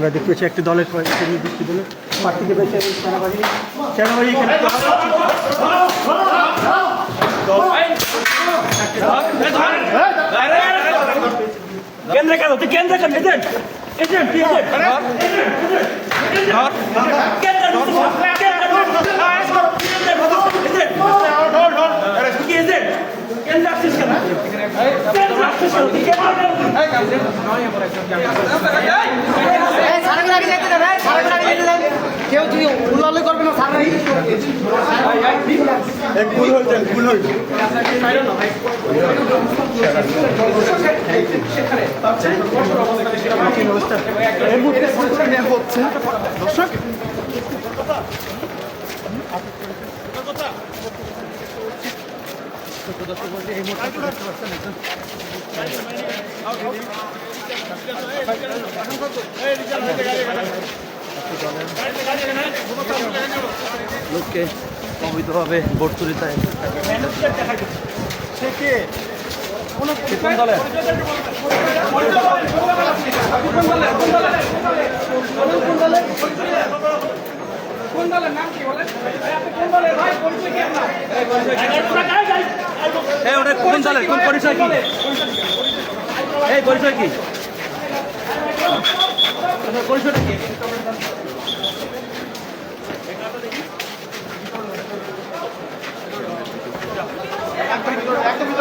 আমরা দেখতে পাচ্ছি একটি দলের নির্দিষ্ট দলের প্রার্থীকে পেয়েছে সেনাবাহিনী কেন্দ্র কেন তুই কেন্দ্র কেন এজেন্ট এজেন্ট কেউ যদি উল্লালে করবে না সারা ভুল হয়েছে ভুল হয়েছে হচ্ছে দর্শক এই মুহূর্তে দেখতে পাচ্ছেন লোককে অবৈধভাবে ভোট চুরিতে কোন দলে কোন দলের নাম কি বলেন কোন দলের ভাই পরিচয় কি আপনার ওটা কোন দলের কোন পরিচয় কি এই পরিচয় কি পরিচয়টা কি একদম